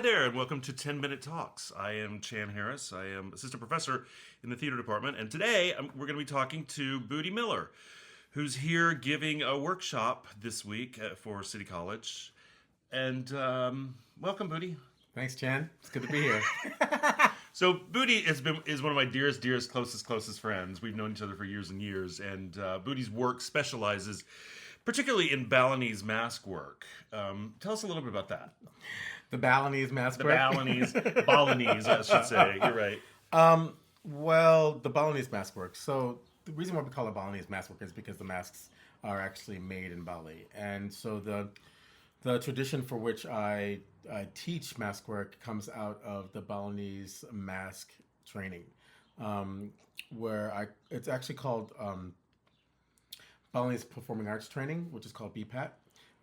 there, and welcome to 10 Minute Talks. I am Chan Harris. I am assistant professor in the theater department, and today we're going to be talking to Budi Miller, who's here giving a workshop this week for City College. And welcome, Budi. Thanks, Chan. It's good to be here. So Budi is one of my dearest, closest friends. We've known each other for years and years, and Budi's work specializes particularly in Balinese mask work. Tell us a little bit about that. The Balinese mask The work? Balinese, I should say. You're right. Well, the Balinese mask work. So the reason why we call it Balinese mask work is because the masks are actually made in Bali. And so the tradition for which I teach mask work comes out of the Balinese mask training, it's actually called Balinese Performing Arts Training, which is called BPAT,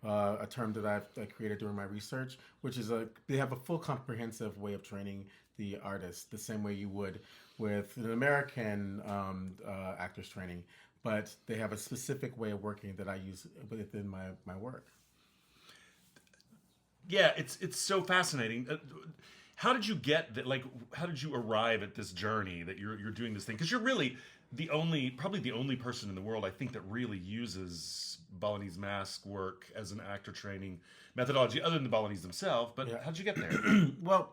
a term that I've created during my research, which is they have a full comprehensive way of training the artist, the same way you would with an American actor's training, but they have a specific way of working that I use within my work. Yeah, it's so fascinating. How did you get that? Like, how did you arrive at this journey that you're doing this thing? Because you're really probably the only person in the world, I think, that really uses Balinese mask work as an actor training methodology, other than the Balinese themselves. But Yeah. how'd you get there? Well,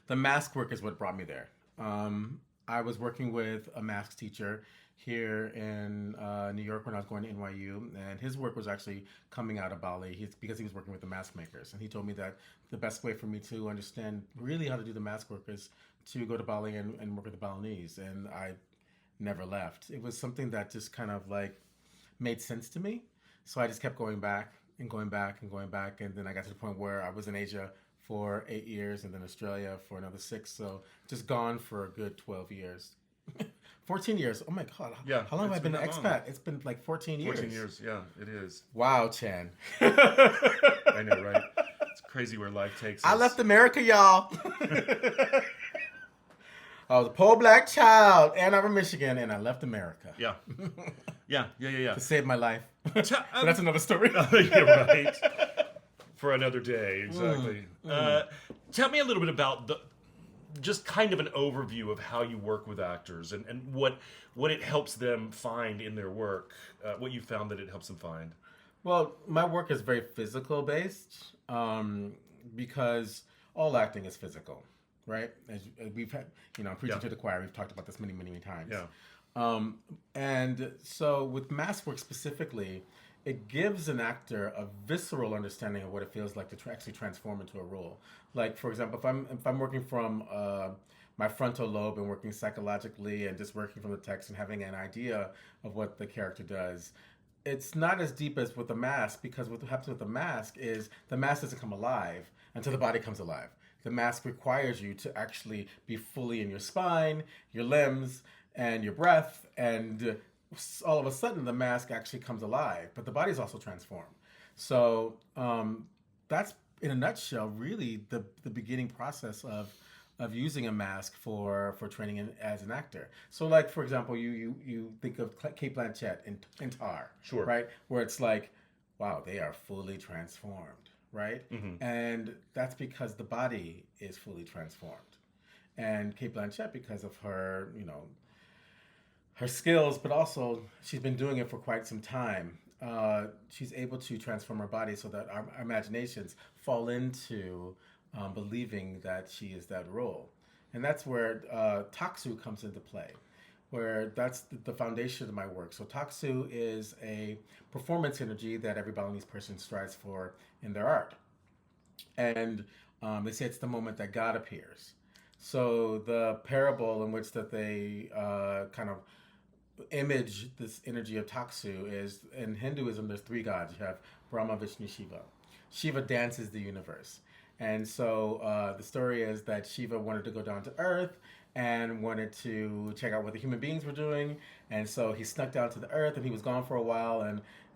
the mask work is what brought me there. I was working with a mask teacher here in New York when I was going to NYU, and his work was actually coming out of Bali because he was working with the mask makers. And he told me that the best way for me to understand really how to do the mask work is to go to Bali and work with the Balinese. And I never left. It was something that just kind of like made sense to me. So I just kept going back and going back and going back. And then I got to the point where I was in Asia for 8 years and then Australia for another 6. So just gone for a good 12 years. 14 years. Oh my God. Yeah, How long have I been an that expat? long. It's been like 14 years. 14 years, yeah, it is. Wow, Chan. I know, right? It's crazy where life takes us. I left America, y'all. I was a poor black child, Ann Arbor, Michigan, and I left America. Yeah. Yeah. To save my life. But Ta- that's another story. You're right. For another day, exactly. Tell me a little bit about just kind of an overview of how you work with actors and what it helps them find in their work, what you found that it helps them find. Well, my work is very physical based because all acting is physical, right? As we've had, I'm preaching to the choir. We've talked about this many times. Yeah. And so with mask work specifically, it gives an actor a visceral understanding of what it feels like to actually transform into a role. Like, for example, if I'm working from my frontal lobe and working psychologically and just working from the text and having an idea of what the character does, it's not as deep as with the mask, because what happens with the mask is the mask doesn't come alive until the body comes alive. The mask requires you to actually be fully in your spine, your limbs, and your breath, and all of a sudden the mask actually comes alive, but the body's also transformed. So that's, in a nutshell, really the beginning process of using a mask for training as an actor. So, like, for example, you think of Kate Blanchett in Tar, Sure, right, where it's like, wow, they are fully transformed, right? Mm-hmm. And that's because the body is fully transformed. And Kate Blanchett, because of her, her skills, but also she's been doing it for quite some time. She's able to transform her body so that our imaginations fall into believing that she is that role. And that's where Taksu comes into play, where that's the foundation of my work. So Taksu is a performance energy that every Balinese person strives for in their art. And they say it's the moment that God appears. So the parable in which that they kind of image this energy of Taksu is, in Hinduism, there's 3 gods. You have Brahma, Vishnu, Shiva. Shiva dances the universe. And so the story is that Shiva wanted to go down to Earth and wanted to check out what the human beings were doing. And so he snuck down to the Earth, and he was gone for a while.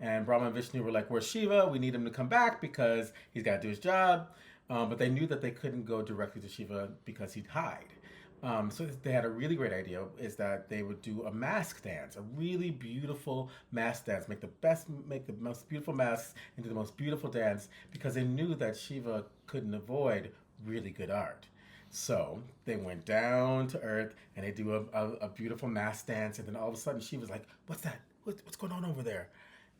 And Brahma and Vishnu were like, where's Shiva? We need him to come back because he's got to do his job. But they knew that they couldn't go directly to Shiva because he'd hide. So they had a really great idea is that they would do a mask dance, a really beautiful mask dance, make the most beautiful masks into the most beautiful dance because they knew that Shiva couldn't avoid really good art. So they went down to earth and they do a beautiful mask dance, and then all of a sudden Shiva's like, "What's that? What's going on over there?"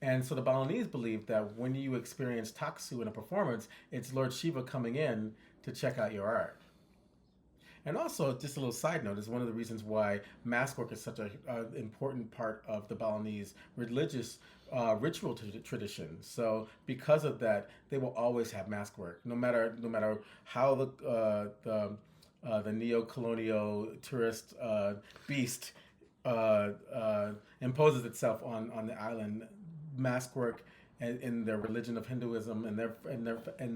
And so the Balinese believe that when you experience taksu in a performance, it's Lord Shiva coming in to check out your art. And also, just a little side note, is one of the reasons why mask work is such an important part of the Balinese religious ritual tradition. So, because of that, they will always have mask work, no matter how the neo-colonial tourist beast imposes itself on the island. Mask work in their religion of Hinduism and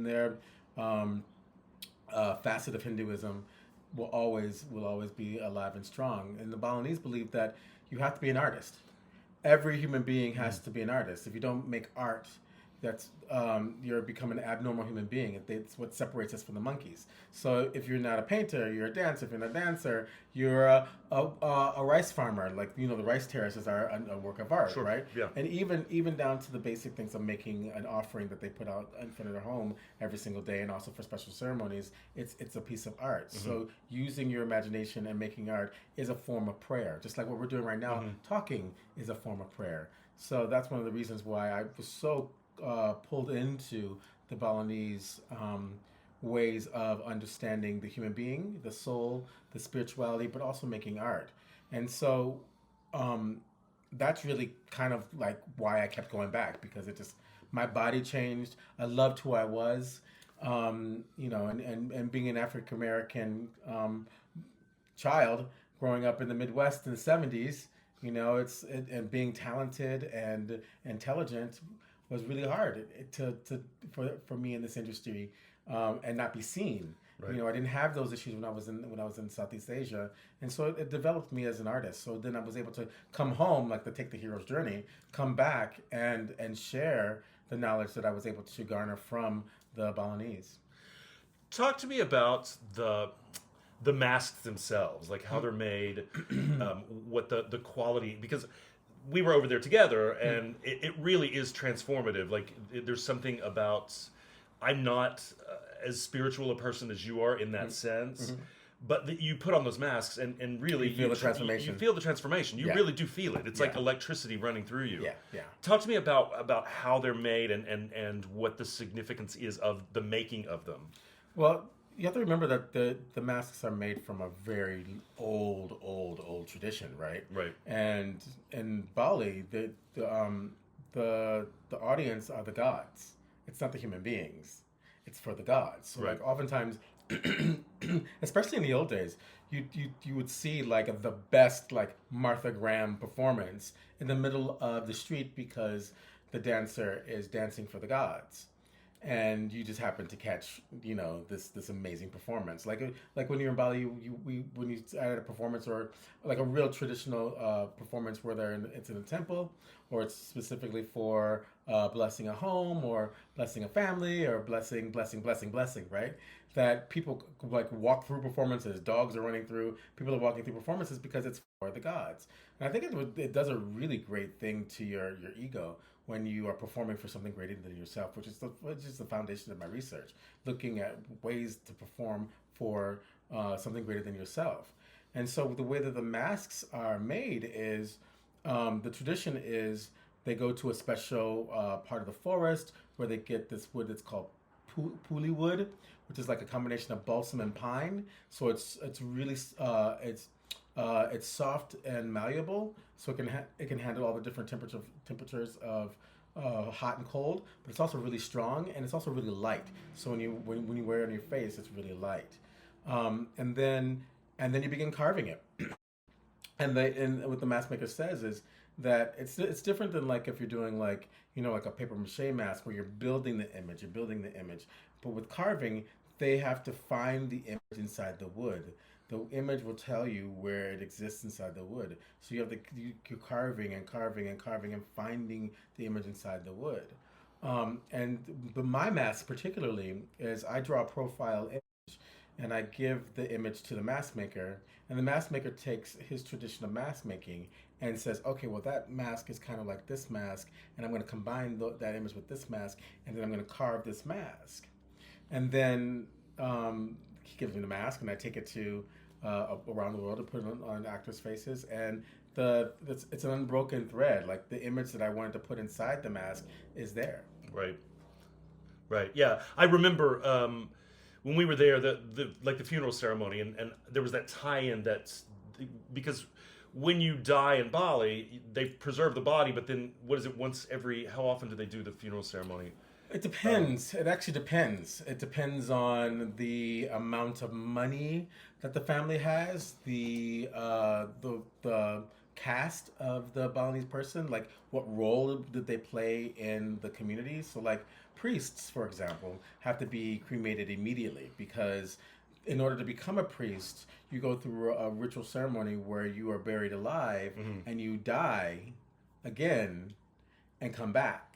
their facet of Hinduism will always be alive and strong. And the Balinese believe that you have to be an artist. Every human being has to be an artist. If you don't make art, that's you're become an abnormal human being. It's what separates us from the monkeys. So if you're not a painter, you're a dancer. If you're not a dancer, you're a rice farmer. Like the rice terraces are a work of art, Sure. right? Yeah. And even down to the basic things of making an offering that they put out in front of their home every single day, and also for special ceremonies, it's a piece of art. So using your imagination and making art is a form of prayer, just like what we're doing right now. Talking is a form of prayer. So that's one of the reasons why I was so pulled into the Balinese ways of understanding the human being, the soul, the spirituality, but also making art. And so that's really kind of like why I kept going back, because my body changed. I loved who I was, and being an African American child growing up in the Midwest in the 70s, and being talented and intelligent was really hard for me in this industry, and not be seen. Right. I didn't have those issues when I was in Southeast Asia, and so it developed me as an artist. So then I was able to come home, like to take the hero's journey, come back and share the knowledge that I was able to garner from the Balinese. Talk to me about the masks themselves, like how they're made, what the quality, because we were over there together, and it really is transformative. Like there's something about, I'm not as spiritual a person as you are in that sense, but you put on those masks and really You feel the transformation. You feel the transformation. You Yeah. really do feel it. It's Yeah. like electricity running through you. Yeah, yeah. Talk to me about how they're made and what the significance is of the making of them. Well, you have to remember that the masks are made from a very old tradition, right? Right. And in Bali, the audience are the gods. It's not the human beings. It's for the gods. So Right. like oftentimes, especially in the old days, you would see like the best like Martha Graham performance in the middle of the street because the dancer is dancing for the gods, and you just happen to catch this amazing performance. Like when you're in Bali, when you at a performance or like a real traditional performance where it's in a temple, or it's specifically for blessing a home or blessing a family or blessing, right? That people like walk through performances. Dogs are running through. People are walking through performances because it's for the gods. And I think it does a really great thing to your ego when you are performing for something greater than yourself, which is the foundation of my research, looking at ways to perform for something greater than yourself. And so the way that the masks are made is, the tradition is they go to a special part of the forest where they get this wood that's called puli wood, which is like a combination of balsam and pine. So it's really it's soft and malleable, so it can handle all the different temperatures of hot and cold. But it's also really strong, and it's also really light. So when you wear it on your face, it's really light. And then you begin carving it. And what the mask maker says is that it's different than like if you're doing like like a paper mache mask where you're building the image. But with carving, they have to find the image inside the wood. The image will tell you where it exists inside the wood. So you're carving and finding the image inside the wood. But my mask particularly is I draw a profile image, and I give the image to the mask maker, and the mask maker takes his tradition of mask making and says, okay, well, that mask is kind of like this mask, and I'm going to combine that image with this mask, and then I'm going to carve this mask. And then he gives me the mask, and I take it to around the world to put it on actors' faces, and it's an unbroken thread. Like the image that I wanted to put inside the mask is there. Right. Right. Yeah. I remember when we were there, the funeral ceremony, and there was that tie-in that's because when you die in Bali, they preserve the body, but then what is it? How often do they do the funeral ceremony? It depends. It actually depends. It depends on the amount of money that the family has, the cast of the Balinese person, like what role did they play in the community. So, like priests, for example, have to be cremated immediately because in order to become a priest, you go through a ritual ceremony where you are buried alive and you die again and come back.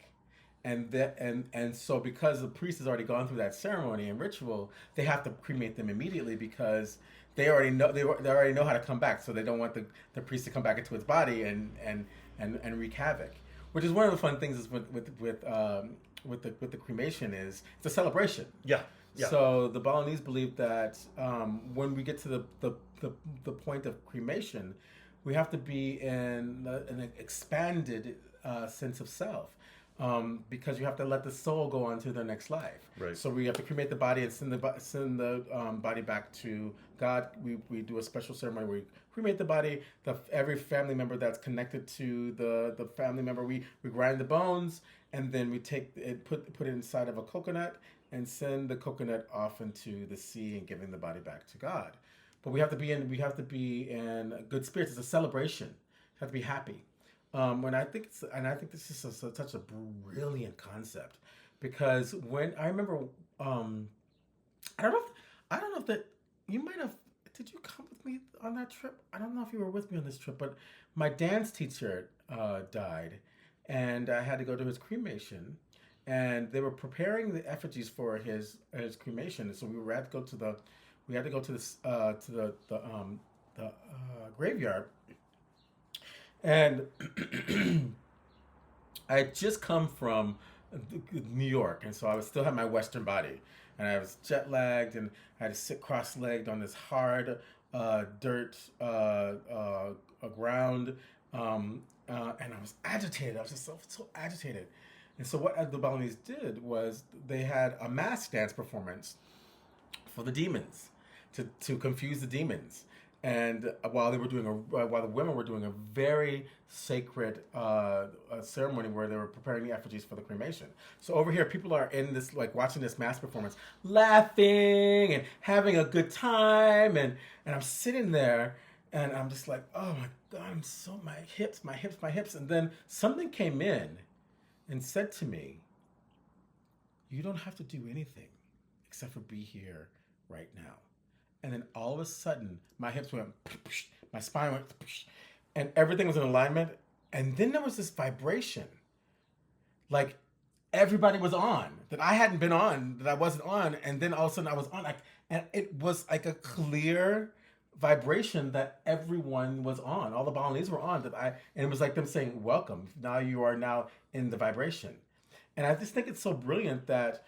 And so because the priest has already gone through that ceremony and ritual, they have to cremate them immediately because they already know how to come back. So they don't want the priest to come back into his body and wreak havoc. Which is one of the fun things is with the cremation is it's a celebration. Yeah. Yeah. So the Balinese believe that when we get to the point of cremation, we have to be in an expanded sense of self. Because you have to let the soul go on to the next life. Right. So we have to cremate the body and send the body back to God. We do a special ceremony where we cremate the body. Every family member that's connected to the family member, we grind the bones and then we take it, put it inside of a coconut and send the coconut off into the sea and giving the body back to God. But we have to be in good spirits. It's a celebration. We have to be happy. I think this is such a brilliant concept because when I remember, I don't know if that you might have. Did you come with me on that trip? I don't know if you were with me on this trip, but my dance teacher died, and I had to go to his cremation, and they were preparing the effigies for his cremation, and so we had to go to the graveyard. And I had just come from New York, and so I still had my Western body, and I was jet lagged, and I had to sit cross-legged on this hard dirt ground, and I was agitated. I was just so agitated, and so what the Balinese did was they had a mask dance performance for the demons to confuse the demons. And while the women were doing a very sacred ceremony where they were preparing the effigies for the cremation. So over here, people are in this, like watching this mass performance, laughing and having a good time. And I'm sitting there and I'm just like, oh my God, my hips. And then something came in and said to me, you don't have to do anything except for be here right now. And then all of a sudden, my hips went, my spine went, and everything was in alignment. And then there was this vibration. Like everybody was on, that I hadn't been on, that I wasn't on. And then all of a sudden I was on. And it was like a clear vibration that everyone was on. All the Balinese were on. And it was like them saying, welcome. Now you are now in the vibration. And I just think it's so brilliant that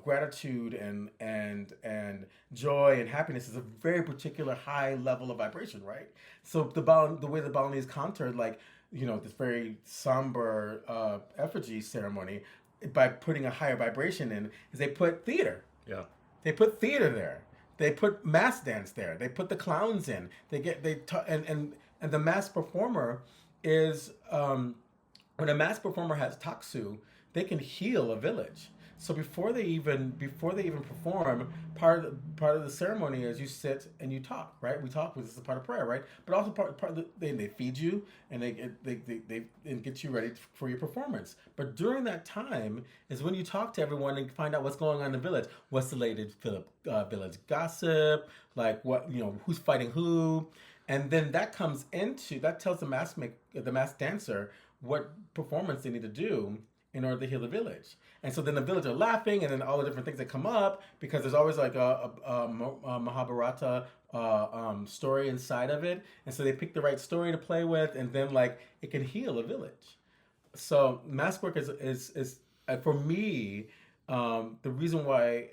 gratitude and joy and happiness is a very particular high level of vibration, right? So the way the Balinese countered, this very somber effigy ceremony by putting a higher vibration in, is they put theater. Yeah. They put theater there. They put mass dance there. They put the clowns in. And the mass performer is when a mass performer has taksu, they can heal a village. So before they even perform, part of the ceremony is you sit and you talk, right? We talk, this is a part of prayer, right? But also part of they feed you and they get you ready for your performance. But during that time is when you talk to everyone and find out what's going on in the village. What's the latest village gossip? Like who's fighting who? And then that tells the mass dancer what performance they need to do. in order to heal the village. And so then the village are laughing, and then all the different things that come up, because there's always like a Mahabharata story inside of it. And so they pick the right story to play with, and then like it can heal a village. So mask work is for me, the reason why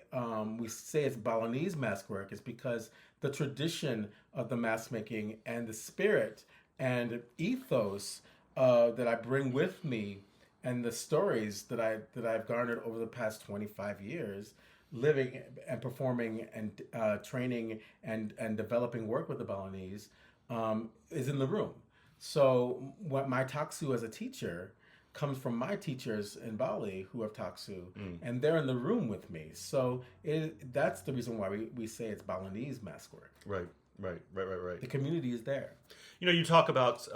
we say it's Balinese mask work is because the tradition of the mask making and the spirit and ethos that I bring with me, and the stories that I've garnered over the past 25 years, living and performing and training and developing work with the Balinese, is in the room. So what my Taksu as a teacher comes from my teachers in Bali who have Taksu, and they're in the room with me. So that's the reason why we say it's Balinese mask work. Right. The community is there. You know, you talk about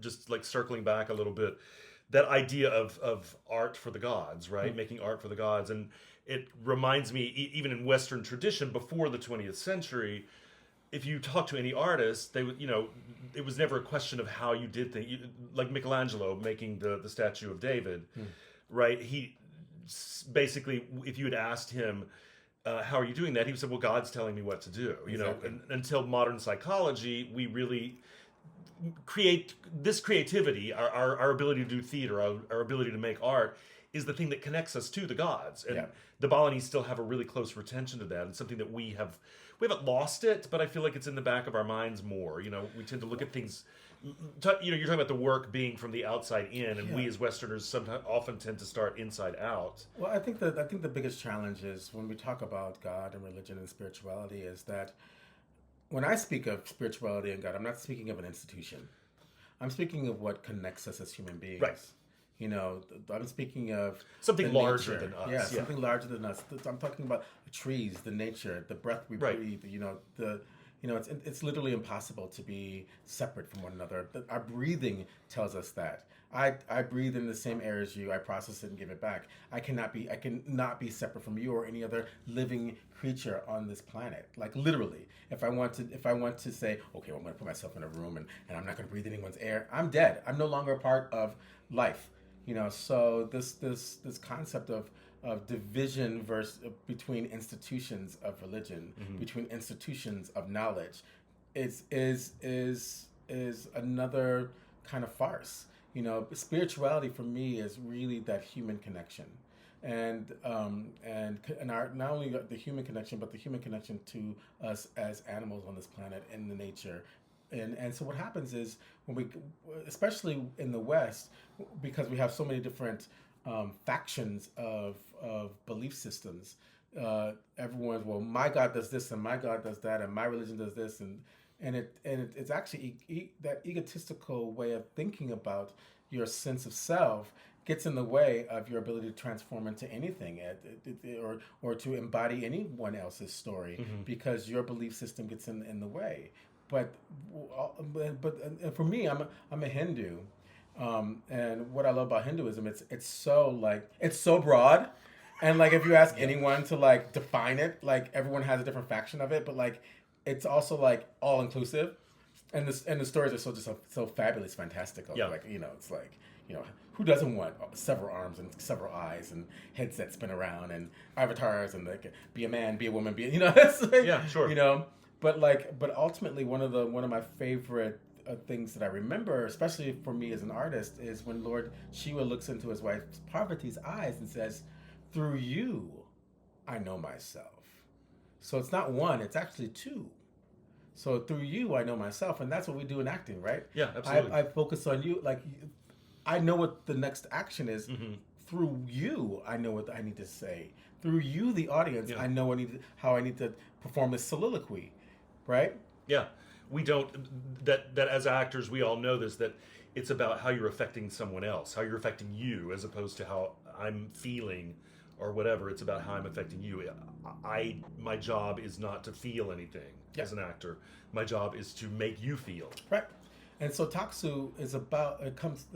just like circling back a little bit, that idea of art for the gods, right? Making art for the gods. And it reminds me, even in Western tradition before the 20th century, if you talk to any artist, they would, you know, it was never a question of how you did things. Like Michelangelo making the statue of David, right? He basically, if you had asked him, how are you doing that? He said, well, God's telling me what to do. You know, and until modern psychology, we really create this creativity, our ability to do theater, our ability to make art is the thing that connects us to the gods. And the Balinese still have a really close retention to that. And something that we haven't lost it, but I feel like it's in the back of our minds more. You know, we tend to look at things, you know, you're talking about the work being from the outside in, and we as Westerners sometimes often tend to start inside out. Well, I think the biggest challenge is when we talk about God and religion and spirituality is that when I speak of spirituality and God, I'm not speaking of an institution. I'm speaking of what connects us as human beings. Right. You know, I'm speaking of something larger than us. Yeah, something larger than us. I'm talking about the trees, the nature, the breath we breathe. You know, it's literally impossible to be separate from one another. Our breathing tells us that. I breathe in the same air as you. I process it and give it back. I cannot be separate from you or any other living creature on this planet. Like literally, if I want to say, okay, well, I'm going to put myself in a room and I'm not going to breathe anyone's air, I'm dead. I'm no longer a part of life. You know, so this concept of division between institutions of religion, between institutions of knowledge, is another kind of farce. You know, spirituality for me is really that human connection, and not only the human connection, but the human connection to us as animals on this planet and the nature. And so what happens is when we, especially in the West, because we have so many different factions of belief systems, everyone's, well, my God does this and my God does that and my religion does this, and it's actually that egotistical way of thinking about your sense of self gets in the way of your ability to transform into anything, or to embody anyone else's story, because your belief system gets in the way. But for me, I'm a Hindu, and what I love about Hinduism, it's so broad, and like if you ask anyone to like define it, like everyone has a different faction of it, but like it's also like all inclusive, and the stories are so fabulous, fantastical. Yeah. Like, you know, it's like, you know, who doesn't want several arms and several eyes and heads that spin around and avatars and like be a man, be a woman, be, you know, it's like, yeah, sure, you know. But ultimately, one of my favorite things that I remember, especially for me as an artist, is when Lord Shiva looks into his wife Parvati's eyes and says, "Through you, I know myself." So it's not one; it's actually two. So through you, I know myself, and that's what we do in acting, right? Yeah, absolutely. I focus on you, like I know what the next action is. Through you, I know what I need to say. Through you, the audience, I know how I need to perform this soliloquy. Right? Yeah. We don't, that as actors, we all know this, that it's about how you're affecting someone else, how you're affecting you, as opposed to how I'm feeling or whatever. It's about how I'm affecting you. My job is not to feel anything as an actor. My job is to make you feel. Right. And so Taksu is about, it comes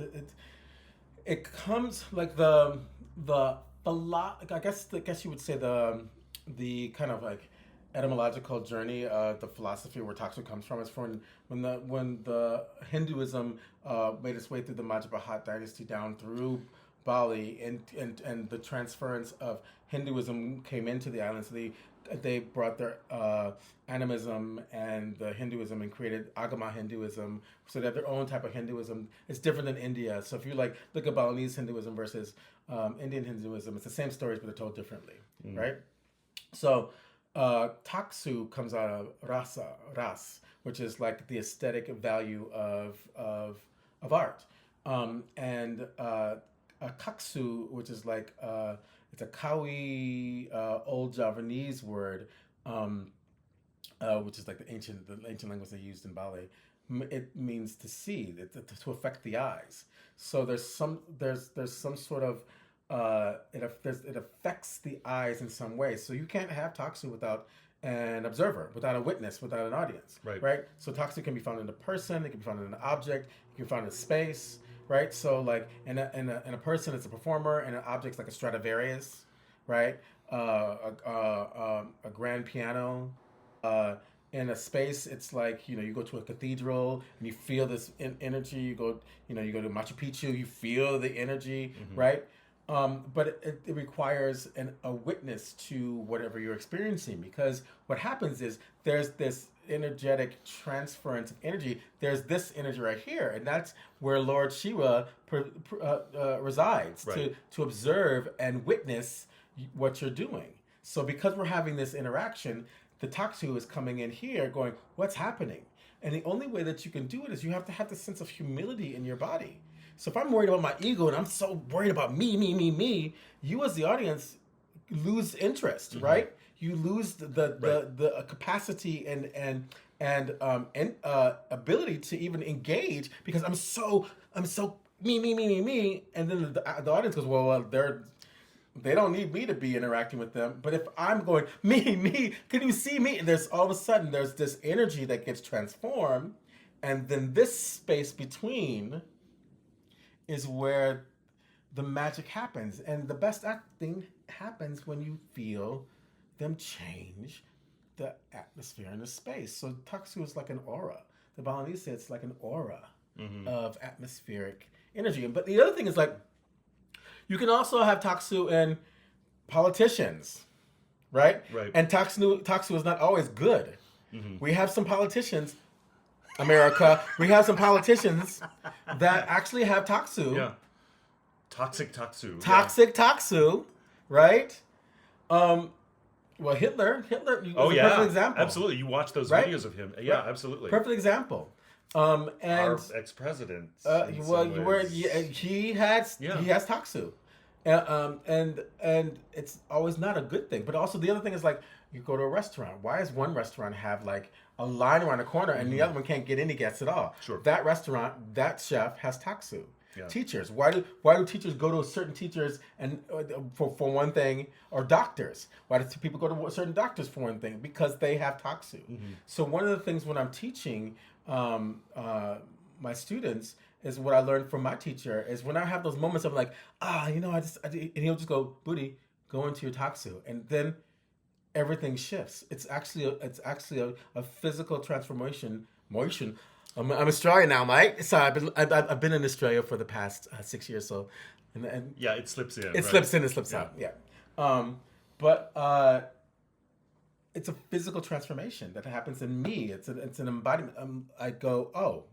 like I guess you would say the kind of like etymological journey, the philosophy where Taksu comes from is from when the Hinduism made its way through the Majapahit dynasty down through Bali, and the transference of Hinduism came into the islands. They brought their animism and the Hinduism and created Agama Hinduism. So they have their own type of Hinduism. It's different than India. So if you like look at Balinese Hinduism versus Indian Hinduism, it's the same stories but they're told differently, right? So taksu comes out of ras, which is like the aesthetic value of art, and a kaksu, which is like it's a Kawi old Javanese word, which is like the ancient language they used in Bali. It means to see, to affect the eyes. So there's some sort of it affects the eyes in some way. So you can't have taksu without an observer, without a witness, without an audience. Right? So taksu can be found in a person, it can be found in an object, you can find in space. Right, so like in a person, it's a performer, and an object's like a Stradivarius, right? A grand piano. In a space, it's like you go to a cathedral and you feel this energy. You go to Machu Picchu, you feel the energy, right? But it requires a witness to whatever you're experiencing, because what happens is there's this energetic transference of energy. There's this energy right here, and that's where Lord Shiva resides, to observe and witness what you're doing. So because we're having this interaction, the taksu is coming in here going, what's happening? And the only way that you can do it is you have to have the sense of humility in your body. So if I'm worried about my ego and I'm so worried about me, you as the audience lose interest, right? You lose the capacity and ability to even engage, because I'm so me, and then the audience goes, well, they don't need me to be interacting with them. But if I'm going me, can you see me? And there's all of a sudden there's this energy that gets transformed, and then this space between is where the magic happens, and the best acting happens when you feel them change the atmosphere in the space. So taksu is like an aura. The Balinese say it's like an aura of atmospheric energy. But the other thing is, like, you can also have taksu in politicians, right? And taksu is not always good. We have some politicians, America, we have some politicians that actually have taksu. Yeah. Toxic taksu. Taksu, right? Well, Hitler is a perfect example. Absolutely. You watch those videos of him. Yeah, absolutely. Perfect example. And our ex-president. He has taksu, and it's always not a good thing. But also the other thing is, like, you go to a restaurant. Why does one restaurant have like a line around the corner and the other one can't get any guests at all? Sure. That restaurant, that chef has taksu. Yeah. Teachers, why do teachers go to certain teachers and for one thing, or doctors? Why do people go to certain doctors for one thing? Because they have taksu. So one of the things when I'm teaching my students is what I learned from my teacher is when I have those moments of like, and he'll just go, Budi, go into your taksu, and then everything shifts. It's actually a physical transformation. I'm Australian now, mate. So I've been in Australia for the past 6 years. So, and yeah, it slips in. It slips in. It slips out. Yeah. But it's a physical transformation that happens in me. It's an embodiment. I go, oh,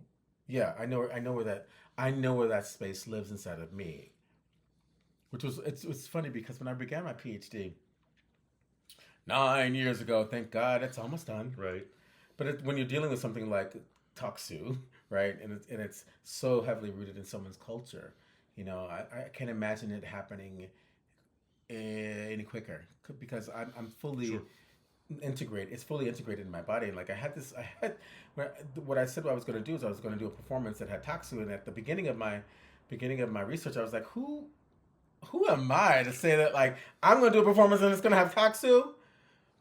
yeah, I know where that space lives inside of me. It's funny because when I began my PhD 9 years ago, thank God, it's almost done. Right. But when you're dealing with something like taksu, right, and it's so heavily rooted in someone's culture, I can't imagine it happening any quicker, because I'm fully integrated. It's fully integrated in my body. And like what I said what I was going to do is I was going to do a performance that had taksu. And at the beginning of my research, I was like, who am I to say that, like, I'm going to do a performance and it's going to have taksu?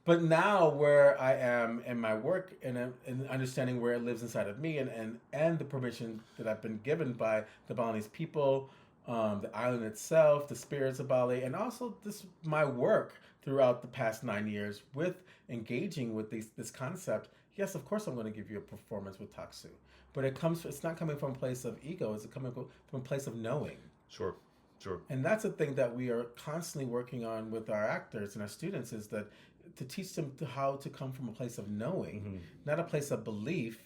But now where I am in my work and understanding where it lives inside of me and the permission that I've been given by the Balinese people, the island itself, the spirits of Bali, and also my work throughout the past 9 years with engaging with this concept. Yes, of course I'm going to give you a performance with taksu, but it's not coming from a place of ego. It's coming from a place of knowing. Sure. Sure. And that's a thing that we are constantly working on with our actors and our students, is that to teach them how to come from a place of knowing, not a place of belief,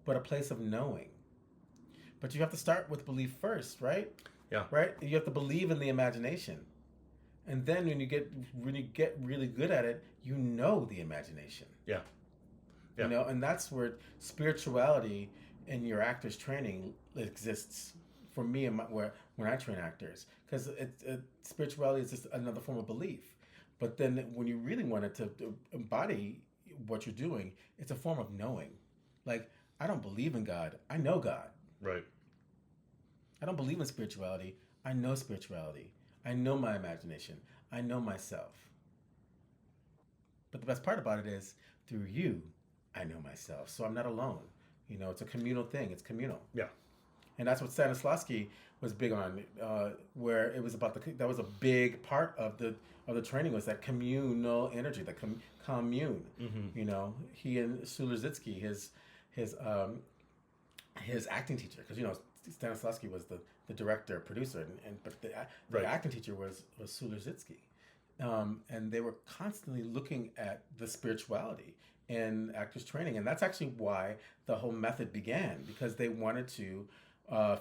but a place of knowing. But you have to start with belief first, right? Yeah. Right? You have to believe in the imagination. And then when you get really good at it, you know the imagination. Yeah. Yeah. You know, and that's where spirituality in your actors training exists for me and when I train actors, because spirituality is just another form of belief. But then when you really want it to embody what you're doing, it's a form of knowing. Like, I don't believe in God. I know God. Right. I don't believe in spirituality. I know spirituality. I know my imagination. I know myself. But the best part about it is, through you, I know myself. So I'm not alone. You know, it's a communal thing. It's communal. Yeah. And that's what Stanislavski was big on, where it was about that was a big part of the training, was that communal energy, the commune. You know, he and Sulezitsky, his acting teacher, because you know Stanislavski was the director, producer, but the acting teacher was Sulezitsky, and they were constantly looking at the spirituality in actors training, and that's actually why the whole method began, because they wanted to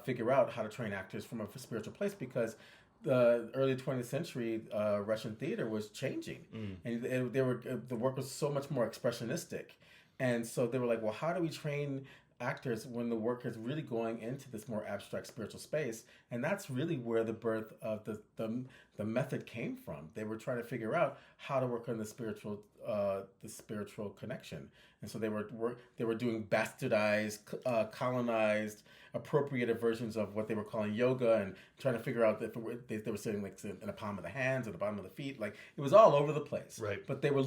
figure out how to train actors from a spiritual place, because the early 20th century Russian theater was changing, and the work was so much more expressionistic, and so they were like, well, how do we train actors when the work is really going into this more abstract spiritual space? And that's really where the birth of the method came from. They were trying to figure out how to work on the spiritual connection, and so they were doing bastardized, colonized, appropriated versions of what they were calling yoga, and trying to figure out that they were sitting like in the palm of the hands or the bottom of the feet. Like, it was all over the place. Right. But they were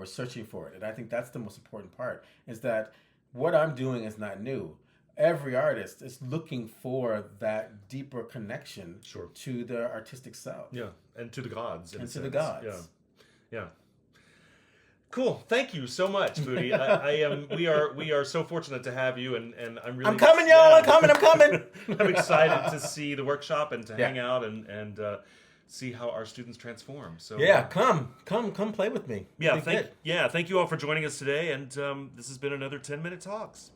searching for it, and I think that's the most important part, is that what I'm doing is not new. Every artist is looking for that deeper connection to their artistic self. Yeah, and to the gods. And to the gods. Yeah, yeah. Cool. Thank you so much, Budi. We are so fortunate to have you, and I'm really. I'm coming, y'all. I'm coming. I'm excited to see the workshop and to hang out and see how our students transform. So yeah, come play with me. Yeah, thank you all for joining us today, and this has been another 10-Minute Talks.